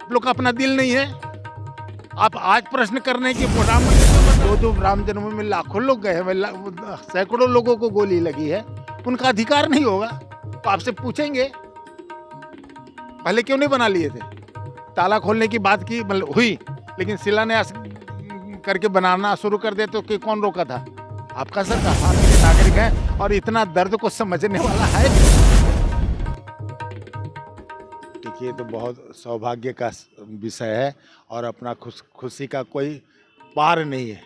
आप लोग का अपना दिल नहीं है। आप आज प्रश्न करने की राम मंदिर जो राम जन्मभूमि में लाखों लोग गए हैं, सैकड़ों लोगों को गोली लगी है, उनका अधिकार नहीं होगा तो आपसे पूछेंगे पहले क्यों नहीं बना लिए थे। ताला खोलने की बात की मतलब हुई, लेकिन शिलान्यास करके बनाना शुरू कर दे तो कि कौन रोका था? आपका सरकार, आप के नागरिक हैं और इतना दर्द को समझने वाला है। देखिए, तो बहुत सौभाग्य का विषय है और अपना खुशी का कोई पार नहीं है।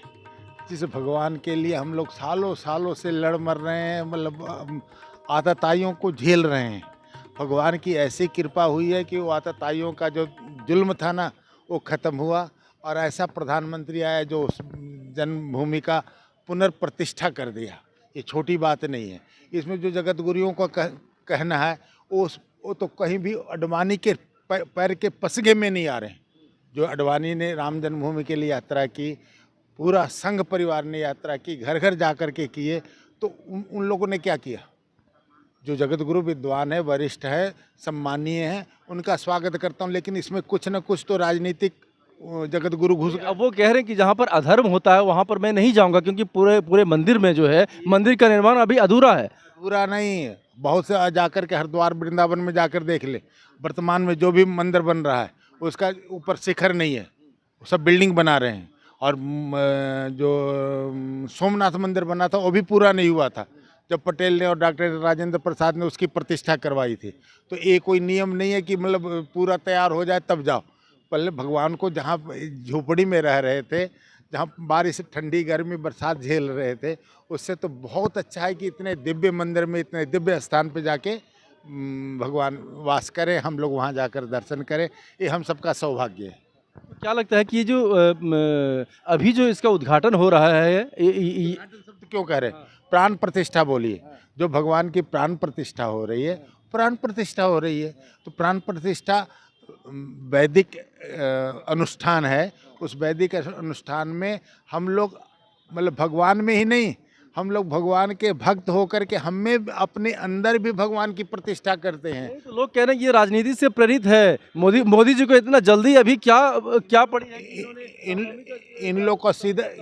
जिस भगवान के लिए हम लोग सालों सालों से लड़ मर रहे हैं, मतलब आतताइयों को झेल रहे हैं। भगवान की ऐसी कृपा हुई है कि वो आतताइयों का जो जुल्म था ना, वो ख़त्म हुआ और ऐसा प्रधानमंत्री आया जो उस जन्मभूमि का पुनर्प्रतिष्ठा कर दिया। ये छोटी बात नहीं है। इसमें जो जगत गुरुओं का कहना है वो तो कहीं भी अडवाणी के पैर के पसगे में नहीं आ रहे। जो अडवाणी ने राम जन्मभूमि के लिए यात्रा की, पूरा संघ परिवार ने यात्रा की, घर घर जा कर के किए, तो उन लोगों ने क्या किया? जो जगत गुरु विद्वान है, वरिष्ठ है, सम्मानीय है, उनका स्वागत करता हूँ, लेकिन इसमें कुछ न कुछ तो राजनीतिक जगत गुरु घुस गए। अब वो कह रहे हैं कि जहाँ पर अधर्म होता है वहाँ पर मैं नहीं जाऊँगा, क्योंकि पूरे मंदिर में जो है, मंदिर का निर्माण अभी अधूरा है। पूरा नहीं है, बहुत से जाकर के हरिद्वार वृंदावन में जाकर देख ले, वर्तमान में जो भी मंदिर बन रहा है उसका ऊपर शिखर नहीं है, सब बिल्डिंग बना रहे हैं। और जो सोमनाथ मंदिर बना था वो भी पूरा नहीं हुआ था जब पटेल ने और डॉक्टर राजेंद्र प्रसाद ने उसकी प्रतिष्ठा करवाई थी। तो ये कोई नियम नहीं है कि मतलब पूरा तैयार हो जाए तब जाओ। पहले भगवान को जहाँ झोपड़ी में रह रहे थे, जहाँ बारिश, ठंडी, गर्मी, बरसात झेल रहे थे, उससे तो बहुत अच्छा है कि इतने दिव्य मंदिर में, इतने दिव्य स्थान पे जाके भगवान वास करें, हम लोग वहाँ जाकर दर्शन करें। ये हम सबका सौभाग्य है। क्या लगता है कि ये जो अभी जो इसका उद्घाटन हो रहा है, शब्द क्यों कह रहे हैं? प्राण प्रतिष्ठा बोलिए। जो भगवान की प्राण प्रतिष्ठा हो रही है, प्राण प्रतिष्ठा हो रही है, तो प्राण प्रतिष्ठा वैदिक अनुष्ठान है। उस वैदिक अनुष्ठान में हम लोग मतलब भगवान में ही नहीं, हम लोग भगवान के भक्त होकर के हमें अपने अंदर भी भगवान की प्रतिष्ठा करते हैं। तो लोग कह रहे हैं कि ये राजनीति से प्रेरित है। मोदी जी को इतना जल्दी अभी क्या पड़ी है कि इन लोग को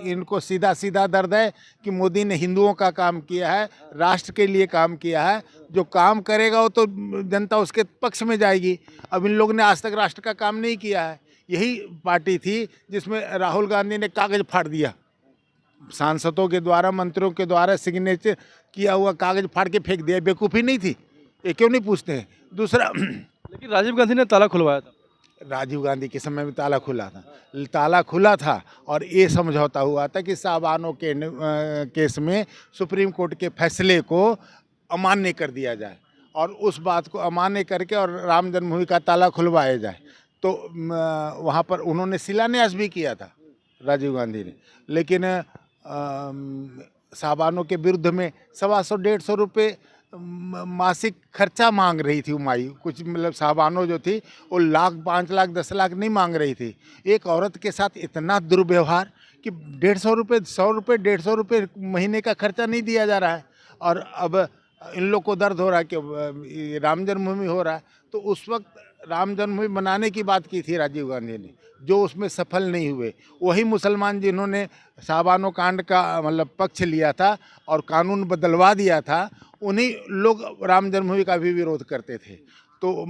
इनको सीधा दर्द है कि मोदी ने हिंदुओं का काम किया है, राष्ट्र के लिए काम किया है। जो काम करेगा वो तो जनता उसके पक्ष में जाएगी। अब इन लोगों ने आज तक राष्ट्र का काम नहीं किया है। यही पार्टी थी जिसमें राहुल गांधी ने कागज फाड़ दिया, सांसदों के द्वारा, मंत्रियों के द्वारा सिग्नेचर किया हुआ कागज फाड़ के फेंक दिया। बेवकूफ़ी नहीं थी? ये क्यों नहीं पूछते हैं? दूसरा, लेकिन राजीव गांधी ने ताला खुलवाया था। राजीव गांधी के समय में ताला खुला था और ये समझौता हुआ था कि साहबानों के केस में सुप्रीम कोर्ट के फैसले को अमान्य कर दिया जाए और उस बात को अमान्य करके और राम जन्मभूमि का ताला खुलवाया जाए। तो वहाँ पर उन्होंने शिलान्यास भी किया था राजीव गांधी ने, लेकिन साहबानों के विरुद्ध में 125-150 रुपये मासिक खर्चा मांग रही थी उमाई। कुछ मतलब साहबानों जो थी वो लाख, 5 लाख, 10 लाख नहीं मांग रही थी। एक औरत के साथ इतना दुर्व्यवहार कि 150 रुपये, 100 रुपये, 150 रुपये महीने का खर्चा नहीं दिया जा रहा है। और अब इन लोग को दर्द हो रहा है कि राम जन्मभूमि हो रहा है। तो उस वक्त राम जन्मभूमि बनाने की बात की थी राजीव गांधी ने, जो उसमें सफल नहीं हुए। वही मुसलमान जिन्होंने साहबानो कांड का मतलब पक्ष लिया था और कानून बदलवा दिया था, उन्हीं लोग राम जन्मभूमि का भी विरोध करते थे। तो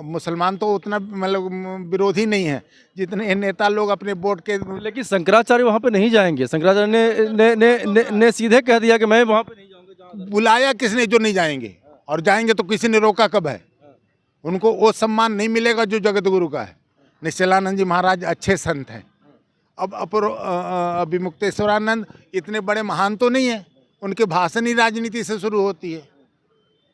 मुसलमान तो उतना मतलब विरोधी नहीं है जितने नेता लोग अपने वोट के। लेकिन शंकराचार्य वहाँ पे नहीं जाएंगे। शंकराचार्य ने सीधे कह दिया कि मैं वहाँ पे नहीं जाऊँगा। बुलाया किसने जो नहीं जाएंगे? और जाएंगे तो किसी ने रोका कब है? उनको वो सम्मान नहीं मिलेगा जो जगत गुरु का है। निश्चलानंद जी महाराज अच्छे संत हैं। अब अभी मुक्तेश्वरानंद इतने बड़े महान तो नहीं है, उनके भाषण ही राजनीति से शुरू होती है।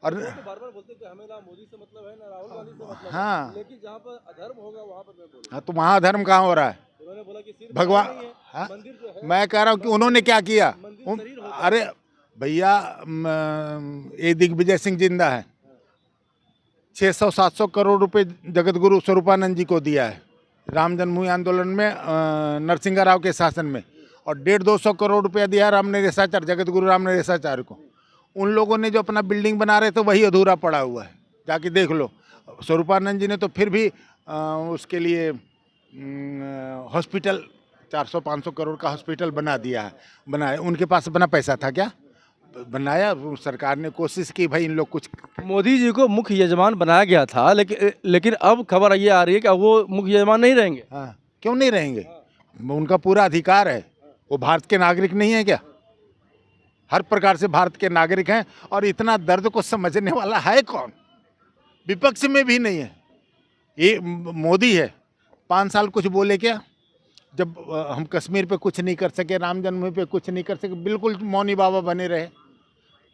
और बार-बार बोलते हैं कि हमें ना मोदी से मतलब है, ना राहुल गांधी से मतलब है। हाँ, लेकिन जहाँ पर अधर्म होगा वहाँ पर मैं बोलूँगा। हाँ, तो वहाँ धर्म कहाँ हो रहा है? उन्होंने बोला कि सिर्फ भगवान, नहीं है, हाँ, मंदिर जो है, मैं कह रहा हूँ कि उन्होंने क्या किया? शरीर होता है। अरे भैया, ये दिग्विजय सिंह जिंदा है, 600-700 करोड़ रुपए जगत गुरु स्वरूपानंद जी को दिया है राम जन्मभूमि आंदोलन में, नरसिंह राव के शासन में। और 150-200 करोड़ रुपया दिया राम नरेशाचार्य, जगत गुरु राम नरेशाचार्य को। उन लोगों ने जो अपना बिल्डिंग बना रहे थे वही अधूरा पड़ा हुआ है, जाके देख लो। स्वरूपानंद जी ने तो फिर भी उसके लिए हॉस्पिटल 400-500 करोड़ का हॉस्पिटल बना दिया है, बनाया। उनके पास अपना पैसा था क्या? बनाया। सरकार ने कोशिश की भाई इन लोग कुछ। मोदी जी को मुख्य यजमान बनाया गया था, लेकिन अब खबर ये आ रही है कि अब वो मुख्य यजमान नहीं रहेंगे। हाँ, क्यों नहीं रहेंगे? उनका पूरा अधिकार है। वो भारत के नागरिक नहीं है क्या? हर प्रकार से भारत के नागरिक हैं। और इतना दर्द को समझने वाला है कौन? विपक्ष में भी नहीं है। ये मोदी है। 5 साल कुछ बोले क्या? जब हम कश्मीर पे कुछ नहीं कर सके, राम जन्मभूमि पे कुछ नहीं कर सके, बिल्कुल मौनी बाबा बने रहे।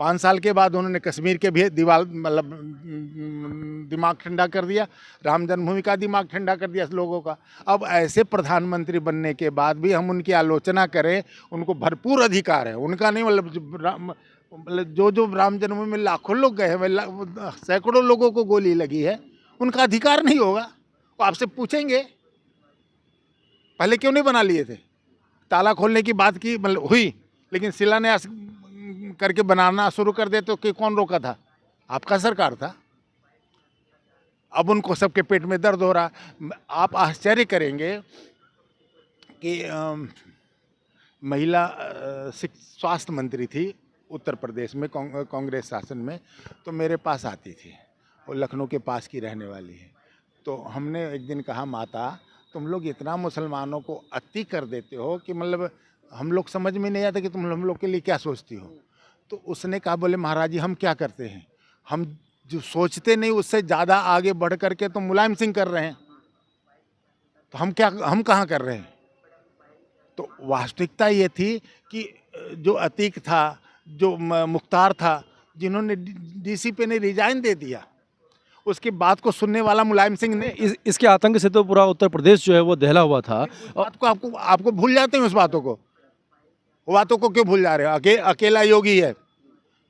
5 साल के बाद उन्होंने कश्मीर के भी दिमाग ठंडा कर दिया, राम जन्मभूमि का दिमाग ठंडा कर दिया लोगों का। अब ऐसे प्रधानमंत्री बनने के बाद भी हम उनकी आलोचना करें, उनको भरपूर अधिकार है। उनका नहीं, जो राम जन्मभूमि में लाखों लोग गए हैं, सैकड़ों लोगों को गोली लगी है, उनका अधिकार नहीं होगा? वो आपसे पूछेंगे पहले क्यों नहीं बना लिए थे? ताला खोलने की बात की हुई, लेकिन शिलान्यास करके बनाना शुरू कर दे तो कि कौन रोका था? आपका सरकार था। अब उनको सबके पेट में दर्द हो रहा। आप आश्चर्य करेंगे कि महिला स्वास्थ्य मंत्री थी उत्तर प्रदेश में कांग्रेस शासन में, तो मेरे पास आती थी। वो लखनऊ के पास की रहने वाली है। तो हमने एक दिन कहा, माता तुम लोग इतना मुसलमानों को अति कर देते हो कि हम लोग समझ में नहीं आता कि तुम हम लोग के लिए क्या सोचती हो। तो उसने कहा, बोले महाराज जी हम क्या करते हैं, हम जो सोचते नहीं उससे ज़्यादा आगे बढ़ करके तो मुलायम सिंह कर रहे हैं, तो हम कहाँ कर रहे हैं? तो वास्तविकता ये थी कि जो अतीक था, जो मुख्तार था, जिन्होंने डीसीपी ने रिजाइन दे दिया, उसकी बात को सुनने वाला मुलायम सिंह ने। इसके आतंक से तो पूरा उत्तर प्रदेश जो है वो दहला हुआ था। बात को आपको भूल जाते हैं उस बातों को। वो बातों को क्यों भूल जा रहे हैं? अकेला योगी है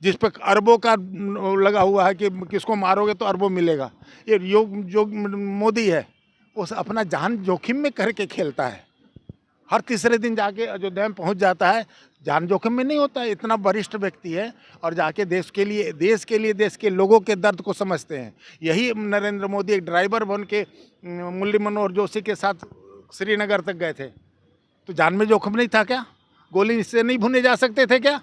जिस पर अरबों का लगा हुआ है कि किसको मारोगे तो अरबों मिलेगा। ये जो मोदी है वो अपना जान जोखिम में करके खेलता है। हर तीसरे दिन जाके अयोध्या में पहुंच जाता है, जान जोखिम में नहीं होता है। इतना वरिष्ठ व्यक्ति है और जाके देश के लोगों के दर्द को समझते हैं। यही नरेंद्र मोदी एक ड्राइवर बन के मुरली मनोहर जोशी के साथ श्रीनगर तक गए थे, तो जान में जोखिम नहीं था क्या? गोली से नहीं भुने जा सकते थे क्या?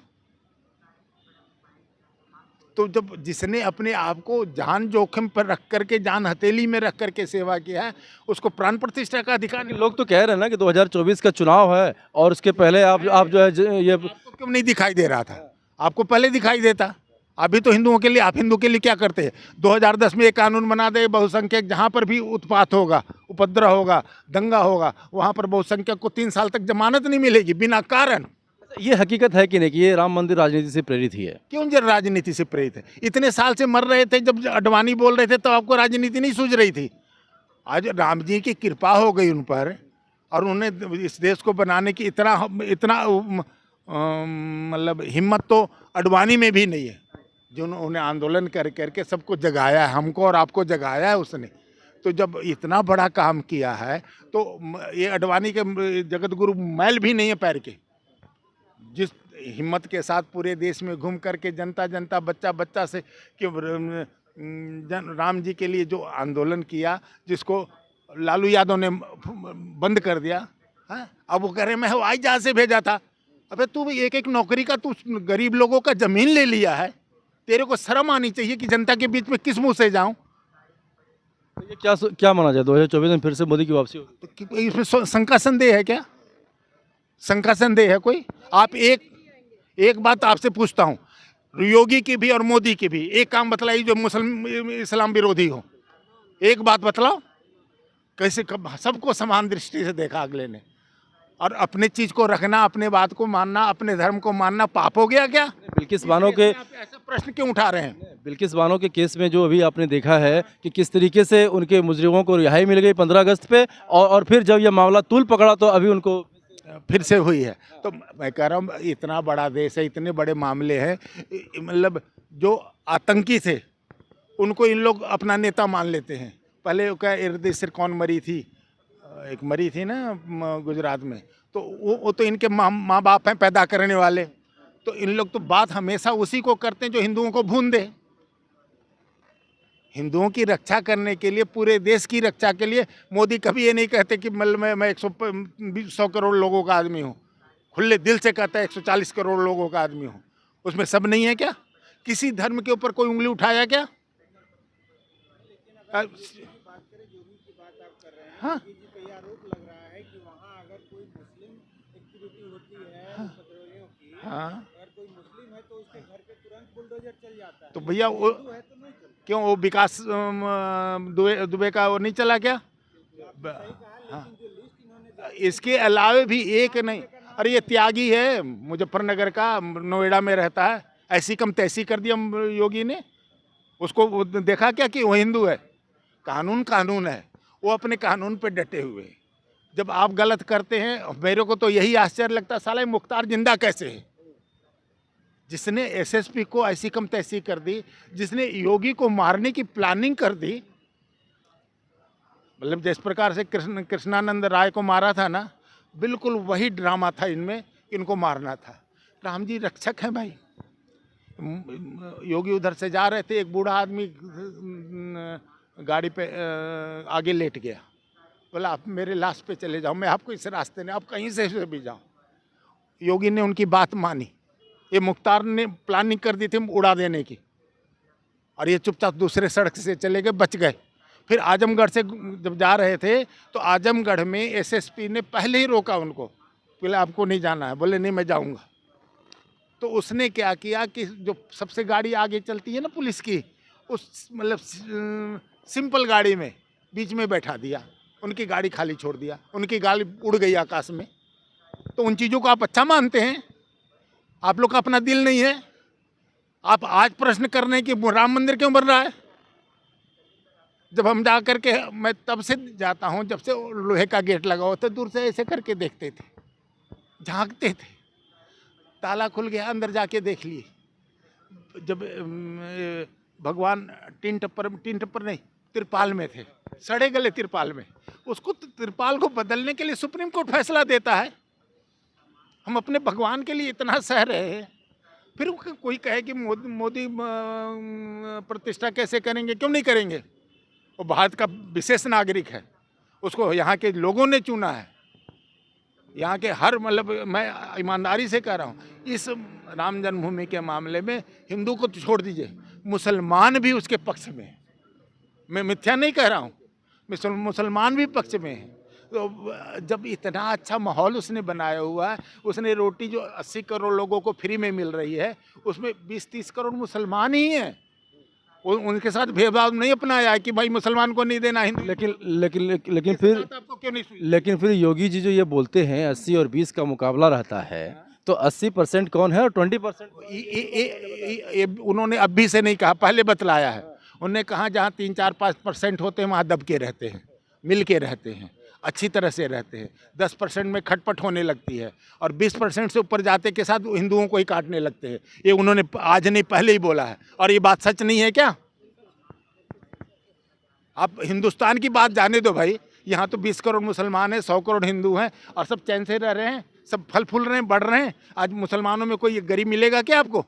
तो जब जिसने अपने आप को जान जोखिम पर रख करके, जान हथेली में रख करके सेवा किया है, उसको प्राण प्रतिष्ठा का अधिकार नहीं। लोग तो कह रहे हैं ना कि 2024 का चुनाव है और उसके पहले आप जो है ये आपको क्यों नहीं दिखाई दे रहा था? आपको पहले दिखाई देता। अभी तो हिंदुओं के लिए, आप हिंदू के लिए क्या करते हैं? 2010 में एक कानून बना दे, बहुसंख्यक जहाँ पर भी उत्पात होगा, उपद्रव होगा, दंगा होगा, वहाँ पर बहुसंख्यक को 3 साल तक जमानत नहीं मिलेगी बिना कारण। ये हकीकत है कि नहीं कि ये राम मंदिर राजनीति से प्रेरित ही है? क्यों राजनीति से प्रेरित है? इतने साल से मर रहे थे, जब अडवाणी बोल रहे थे तो आपको राजनीति नहीं सूझ रही थी। आज राम जी की कृपा हो गई उन पर और उन्हें इस देश को बनाने की इतना हिम्मत तो अडवाणी में भी नहीं है, जो उन्हें आंदोलन करके सबको जगाया है, हमको और आपको जगाया है उसने। तो जब इतना बड़ा काम किया है तो ये अडवाणी के जगत गुरु मैल भी नहीं है पैर के। जिस हिम्मत के साथ पूरे देश में घूम करके जनता बच्चा से कि राम जी के लिए जो आंदोलन किया, जिसको लालू यादव ने बंद कर दिया, हाँ? अब वो कह रहे मैं हवाई जहाज से भेजा था। अबे तू एक नौकरी का, तू गरीब लोगों का जमीन ले लिया है, तेरे को शर्म आनी चाहिए कि जनता के बीच में किस मुंह से जाऊं? तो ये क्या माना जाए, 2024 में फिर से मोदी की वापसी होगी? तो इसमें शंका संदेह है क्या? शंका संदेह है कोई? आप एक बात आपसे पूछता हूँ, योगी की भी और मोदी की भी एक काम बतलाइए जो मुस्लिम इस्लाम विरोधी हो। एक बात बतलाओ। कैसे सबको समान दृष्टि से देखा अगले ने, और अपने चीज को रखना, अपने बात को मानना, अपने धर्म को मानना पाप हो गया क्या? बिल्किस बानो के ऐसा प्रश्न क्यों उठा रहे हैं? बिल्किस बानो के केस में जो अभी आपने देखा है कि किस तरीके से उनके मुजरिमों को रिहाई मिल गई 15 अगस्त पे, और फिर जब यह मामला तूल पकड़ा तो अभी उनको फिर से हुई है। तो मैं कह रहा हूँ इतना बड़ा देश है, इतने बड़े मामले हैं, जो आतंकी थे उनको इन लोग अपना नेता मान लेते हैं। पहले क्या इर्द सिर कौन मरी थी, एक मरी थी ना गुजरात में, तो वो तो इनके माँ बाप हैं पैदा करने वाले। तो इन लोग तो बात हमेशा उसी को करते हैं जो हिंदुओं को भून दे। हिंदुओं की रक्षा करने के लिए, पूरे देश की रक्षा के लिए मोदी कभी ये नहीं कहते कि मतलब मैं 100 करोड़ लोगों का आदमी हूँ। खुले दिल से कहता है 140 करोड़ लोगों का आदमी हूँ। उसमें सब नहीं है क्या? किसी धर्म के ऊपर कोई उंगली उठाया क्या? हाँ, हाँ, तो भैया वो क्यों वो विकास दुबे का वो नहीं चला क्या? हाँ, इसके अलावे भी एक नहीं। अरे ये त्यागी है मुजफ्फरनगर का, नोएडा में रहता है, ऐसी कम तैसी कर दिया योगी ने। उसको वो देखा क्या कि वो हिंदू है? कानून कानून है, वो अपने कानून पे डटे हुए हैं। जब आप गलत करते हैं, मेरे को तो यही आश्चर्य लगता है, साला मुख्तार जिंदा कैसे है? जिसने एसएसपी को ऐसी कम तैसी कर दी, जिसने योगी को मारने की प्लानिंग कर दी, मतलब जिस प्रकार से कृष्णानंद राय को मारा था ना, बिल्कुल वही ड्रामा था इनमें, इनको मारना था। राम जी रक्षक हैं भाई। योगी उधर से जा रहे थे, एक बूढ़ा आदमी गाड़ी पे आगे लेट गया। बोला आप मेरे लाश पे चले जाओ, मैं आपको इस रास्ते ने, आप कहीं से भी जाओ। योगी ने उनकी बात मानी। ये मुख्तार ने प्लानिंग कर दी थी उड़ा देने की, और ये चुपचाप दूसरे सड़क से चले गए, बच गए। फिर आजमगढ़ से जब जा रहे थे तो आजमगढ़ में एसएसपी ने पहले ही रोका उनको, बोले आपको नहीं जाना है। बोले नहीं मैं जाऊंगा। तो उसने क्या किया कि जो सबसे गाड़ी आगे चलती है ना पुलिस की, उस मतलब सिंपल गाड़ी में बीच में बैठा दिया, उनकी गाड़ी खाली छोड़ दिया, उनकी गाड़ी उड़ गई आकाश में। तो उन चीज़ों को आप अच्छा मानते हैं? आप लोग का अपना दिल नहीं है? आप आज प्रश्न कर रहे हैं कि राम मंदिर क्यों बन रहा है? जब हम जा करके, मैं तब से जाता हूँ जब से लोहे का गेट लगा हुआ था, दूर से ऐसे करके देखते थे, झांकते थे। ताला खुल गया, अंदर जाके देख लिए। जब भगवान टीन टप्पर नहीं, तिरपाल में थे, सड़े गले तिरपाल में। उसको तिरपाल को बदलने के लिए सुप्रीम कोर्ट फैसला देता है। हम अपने भगवान के लिए इतना सह रहे हैं, फिर कोई कहे कि मोदी प्रतिष्ठा कैसे करेंगे? क्यों नहीं करेंगे? वो भारत का विशेष नागरिक है, उसको यहाँ के लोगों ने चुना है। यहाँ के हर, मतलब मैं ईमानदारी से कह रहा हूँ, इस राम जन्मभूमि के मामले में हिंदू को तो छोड़ दीजिए, मुसलमान भी उसके पक्ष में है। मैं मिथ्या नहीं कह रहा हूँ, मुसलमान भी पक्ष में है। तो जब इतना अच्छा माहौल उसने बनाया हुआ है, उसने रोटी जो 80 करोड़ लोगों को फ्री में मिल रही है, उसमें 20-30 करोड़ मुसलमान ही हैं। उनके साथ भेदभाव नहीं अपनाया है कि भाई मुसलमान को नहीं देना हिंदू। लेकिन फिर योगी जी जो ये बोलते हैं 80 और 20 का मुकाबला रहता है, तो 80% कौन है और 20%? उन्होंने अभी से नहीं कहा, पहले बतलाया है। उन्होंने कहा जहाँ 3-4-5% होते हैं वहाँ दब के रहते हैं, मिल के रहते हैं, अच्छी तरह से रहते हैं। 10% में खटपट होने लगती है, और 20% से ऊपर जाते के साथ हिंदुओं को ही काटने लगते हैं। ये उन्होंने आज नहीं पहले ही बोला है। और ये बात सच नहीं है क्या? आप हिंदुस्तान की बात जाने दो भाई, यहाँ तो 20 करोड़ मुसलमान हैं, 100 करोड़ हिंदू हैं, और सब चैन से रह रहे हैं, सब फल फूल रहे हैं, बढ़ रहे हैं। आज मुसलमानों में कोई गरीब मिलेगा क्या आपको?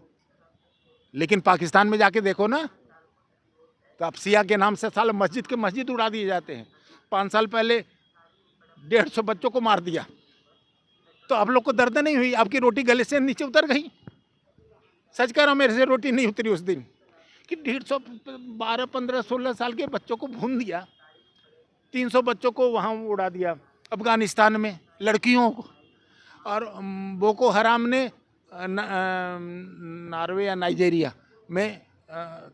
लेकिन पाकिस्तान में जाके देखो ना, तो आप सिया के नाम से साल मस्जिद के मस्जिद उड़ा दिए जाते हैं। 5 साल पहले 150 बच्चों को मार दिया, तो आप लोग को दर्द नहीं हुई? आपकी रोटी गले से नीचे उतर गई? सच कह रहा हूँ, मेरे से रोटी नहीं उतरी उस दिन, कि 150 12 15 16 साल के बच्चों को भून दिया। 300 बच्चों को वहाँ उड़ा दिया अफगानिस्तान में, लड़कियों को। और बोको हराम ने नॉर्वे या नाइजीरिया में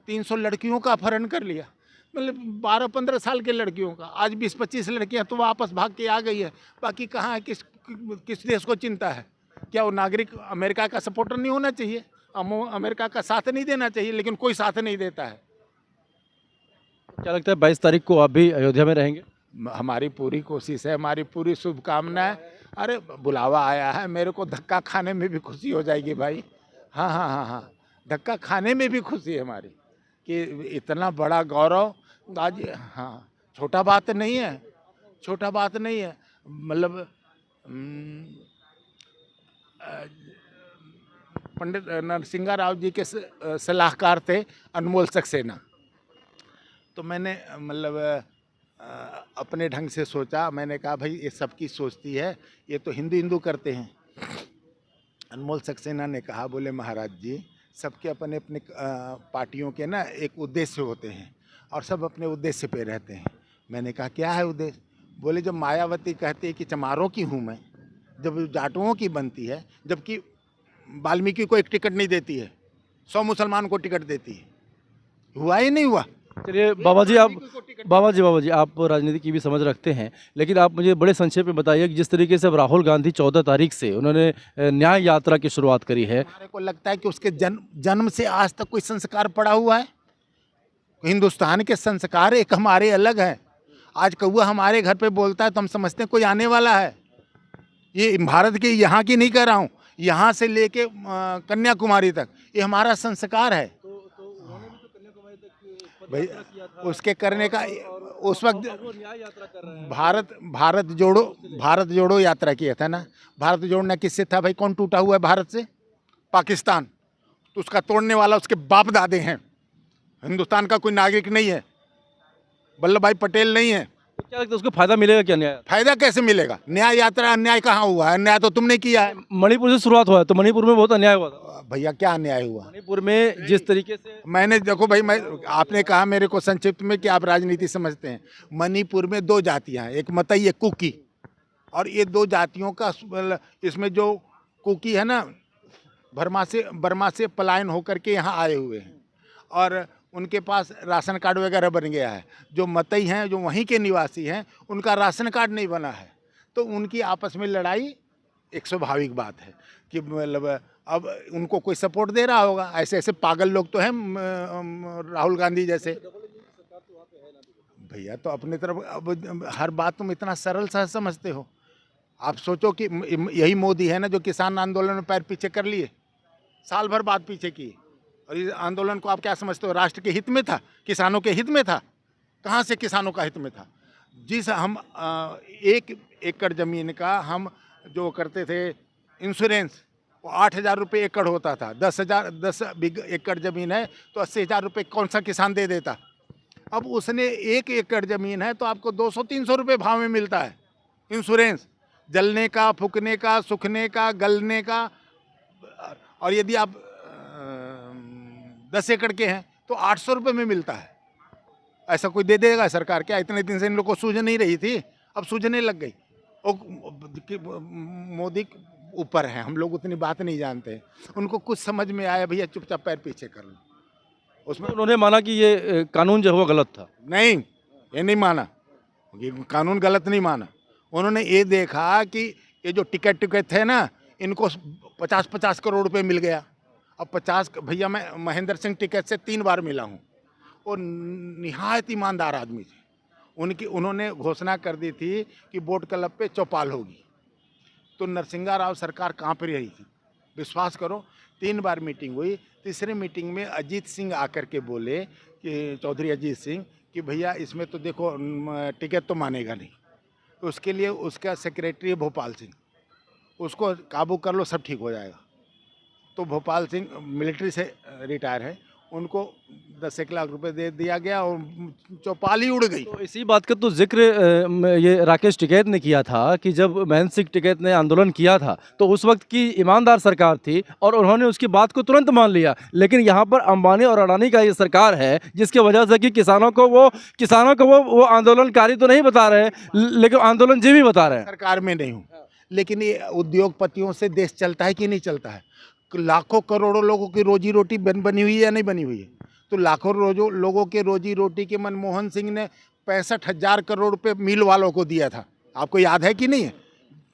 300 लड़कियों का अपहरण कर लिया, मतलब 12-15 साल के लड़कियों का। आज 20-25 लड़कियां तो वापस भाग के आ गई है। बाकी कहाँ है? किस देश को चिंता है? क्या वो नागरिक अमेरिका का सपोर्टर नहीं होना चाहिए? अमेरिका का साथ नहीं देना चाहिए? लेकिन कोई साथ नहीं देता है। क्या लगता है 22 तारीख को आप भी अयोध्या में रहेंगे? हमारी पूरी कोशिश है, हमारी पूरी शुभकामना है। अरे बुलावा आया है, मेरे को धक्का खाने में भी खुशी हो जाएगी भाई। हाँ हाँ हाँ हाँ, धक्का खाने में भी खुशी है हमारी, कि इतना बड़ा गौरव आज। हाँ, छोटा बात नहीं है, छोटा बात नहीं है। मतलब पंडित नरसिंहा राव जी के सलाहकार थे अनमोल सक्सेना। तो मैंने मतलब अपने ढंग से सोचा। मैंने कहा भाई ये सबकी सोचती है, ये तो हिंदू हिंदू करते हैं। अनमोल सक्सेना ने कहा, बोले महाराज जी सबके अपने अपने पार्टियों के ना एक उद्देश्य होते हैं और सब अपने उद्देश्य पे रहते हैं। मैंने कहा क्या है उद्देश्य? बोले जब मायावती कहती है कि चमारों की हूँ मैं, जब जाटुओं की बनती है, जबकि वाल्मीकि को एक टिकट नहीं देती है, 100 मुसलमान को टिकट देती है, हुआ ही नहीं हुआ। चलिए बाबा जी आप राजनीति की भी समझ रखते हैं, लेकिन आप मुझे बड़े संक्षेप में बताइए कि जिस तरीके से अब राहुल गांधी 14 तारीख से उन्होंने न्याय यात्रा की शुरुआत करी है। हमारे को लगता है कि उसके जन्म से आज तक कोई संस्कार पड़ा हुआ है? हिंदुस्तान के संस्कार एक हमारे अलग है। आज कौआ हमारे घर पे बोलता है तो हम समझते हैं कोई आने वाला है। ये भारत की, यहाँ की नहीं कह रहा हूँ, यहाँ से लेके कन्याकुमारी तक ये हमारा संस्कार है। भाई उसके करने का उस वक्त भारत जोड़ो यात्रा किया था ना। भारत जोड़ना किससे था भाई? कौन टूटा हुआ है भारत से? पाकिस्तान। तो उसका तोड़ने वाला उसके बाप दादे हैं। हिंदुस्तान का कोई नागरिक नहीं है, वल्लभ भाई पटेल नहीं है। तो क्या लगता है उसको फायदा मिलेगा क्या न्याय? फायदा कैसे मिलेगा? न्याय यात्रा अन्याय कहाँ हुआ है? अन्याय तो तुमने किया है। मणिपुर से शुरुआत हुआ है, तो मणिपुर में बहुत अन्याय हुआ था। भैया क्या अन्याय हुआ मणिपुर में जिस तरीके से मैंने, देखो भाई, मैं आपने कहा मेरे को संक्षिप्त में कि आप राजनीति समझते हैं। मणिपुर में 2 जातियां हैं, एक मतई एक कुकी। और ये 2 जातियों का इसमें जो कुकी है ना, बर्मा से पलायन होकर के यहाँ आए हुए हैं और उनके पास राशन कार्ड वगैरह बन गया है। जो मतई हैं, जो वहीं के निवासी हैं, उनका राशन कार्ड नहीं बना है। तो उनकी आपस में लड़ाई एक स्वाभाविक बात है कि मतलब अब उनको कोई सपोर्ट दे रहा होगा। ऐसे ऐसे पागल लोग तो हैं राहुल गांधी जैसे। भैया तो अपनी तरफ, अब हर बात तुम इतना सरल सा समझते हो। आप सोचो कि यही मोदी है ना जो किसान आंदोलन में पैर पीछे कर लिए, साल भर बाद पीछे किए। और इस आंदोलन को आप क्या समझते हो? राष्ट्र के हित में था? किसानों के हित में था? कहाँ से किसानों का हित में था? जिस हम 1 एकड़ ज़मीन का हम जो करते थे इंश्योरेंस, वो 8,000 रुपये एकड़ होता था। 10 एकड़ ज़मीन है तो 80,000 रुपये कौन सा किसान दे देता? अब उसने 1 एकड़ ज़मीन है तो आपको 200-300 रुपये भाव में मिलता है इंश्योरेंस, जलने का, फूकने का, सूखने का, गलने का। और यदि आप 10 एकड़ के हैं तो 800 रुपये में मिलता है। ऐसा कोई दे देगा सरकार क्या? इतने दिन से इन लोग को सूझ नहीं रही थी, अब सूझने लग गई। और मोदी ऊपर है, हम लोग उतनी बात नहीं जानते। उनको कुछ समझ में आया, भैया चुपचाप पैर पीछे कर लो। उसमें उन्होंने माना कि ये कानून जो है वो गलत था। नहीं, ये नहीं माना, ये कानून गलत नहीं माना। उन्होंने ये देखा कि ये जो टिकट थे ना, इनको 50-50 करोड़ रुपए मिल गया। अब 50, भैया मैं महेंद्र सिंह टिकट से 3 बार मिला हूँ और निहायत ईमानदार आदमी थे। उन्होंने घोषणा कर दी थी कि बोट क्लब पे चौपाल होगी, तो नरसिंहा राव सरकार कहाँ पर रही थी? विश्वास करो, 3 बार मीटिंग हुई। तीसरे मीटिंग में अजीत सिंह आकर के बोले कि चौधरी अजीत सिंह कि भैया इसमें तो देखो टिकट तो मानेगा नहीं, तो उसके लिए उसका सेक्रेटरी है भोपाल सिंह, उसको काबू कर लो, सब ठीक हो जाएगा। तो भोपाल सिंह मिलिट्री से रिटायर है, उनको 10 लाख रुपए दे दिया गया और चौपाल ही उड़ गई। तो इसी बात का तो जिक्र ये राकेश टिकैत ने किया था कि जब महेंद्र सिंह टिकैत ने आंदोलन किया था तो उस वक्त की ईमानदार सरकार थी और उन्होंने उसकी बात को तुरंत मान लिया। लेकिन यहाँ पर अंबानी और अडानी का ये सरकार है जिसकी वजह से कि किसानों को वो आंदोलनकारी तो नहीं बता रहे, लेकिन आंदोलनजीवी बता रहे हैं। सरकार में नहीं हूँ, लेकिन ये उद्योगपतियों से देश चलता है कि नहीं चलता है? लाखों करोड़ों लोगों की रोजी रोटी बनी हुई है या नहीं बनी हुई है? तो लाखों लोगों के रोजी रोटी के मनमोहन सिंह ने 65,000 करोड़ रुपए मिल वालों को दिया था। आपको याद है कि नहीं है?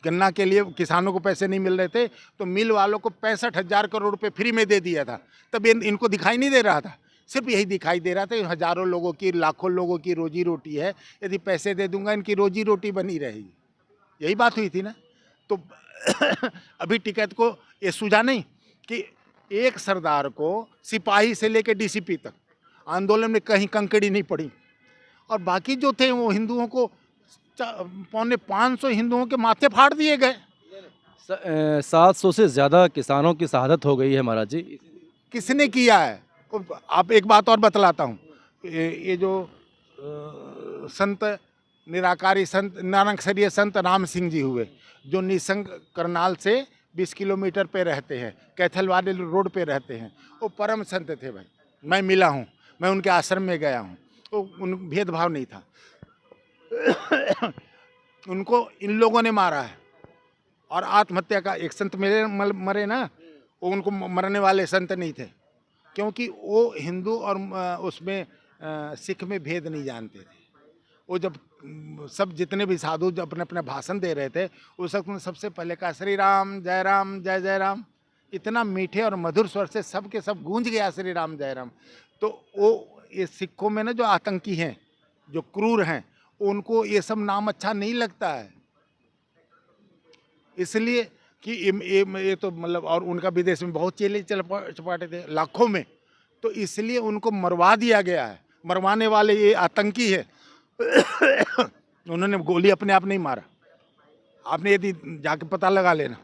गन्ना के लिए किसानों को पैसे नहीं मिल रहे थे तो मिल वालों को 65,000 करोड़ रुपए फ्री में दे दिया था। तब इनको दिखाई नहीं दे रहा था, सिर्फ यही दिखाई दे रहा था हज़ारों लोगों की, लाखों लोगों की रोजी रोटी है, यदि पैसे दे दूंगा इनकी रोजी रोटी बनी रहेगी। यही बात हुई थी ना। तो अभी टिकैत को ये सूझा नहीं कि एक सरदार को सिपाही से लेकर डीसीपी तक आंदोलन में कहीं कंकड़ी नहीं पड़ी, और बाकी जो थे वो हिंदुओं को 450 हिंदुओं के माथे फाड़ दिए गए। 700 से ज़्यादा किसानों की शहादत हो गई है महाराज जी। किसने किया है? आप एक बात और बतलाता हूँ, ये जो संत निराकारी संत नानकसरिय संत राम सिंह जी हुए, जो निसंग करनाल से 20 किलोमीटर पे रहते हैं, कैथल वाले रोड पे रहते हैं। वो परम संत थे भाई, मैं मिला हूँ, मैं उनके आश्रम में गया हूँ। तो उन भेदभाव नहीं था। उनको इन लोगों ने मारा है और आत्महत्या का एक संत मरे ना, वो उनको मरने वाले संत नहीं थे, क्योंकि वो हिंदू और उसमें सिख में भेद नहीं जानते थे। वो जब सब जितने भी साधु जब अपने अपने भाषण दे रहे थे, उस वक्त उन्होंने सबसे पहले कहा श्री राम जय जय राम। इतना मीठे और मधुर स्वर से सबके सब गूंज गया श्री राम जय राम। तो वो ये सिखों में ना जो आतंकी हैं, जो क्रूर हैं, उनको ये सब नाम अच्छा नहीं लगता है, इसलिए कि ये तो मतलब, और उनका विदेश में बहुत चेले चपाटे थे लाखों में, तो इसलिए उनको मरवा दिया गया है। मरवाने वाले ये आतंकी है। उन्होंने गोली अपने आप नहीं मारा, आपने यदि जाके पता लगा लेना।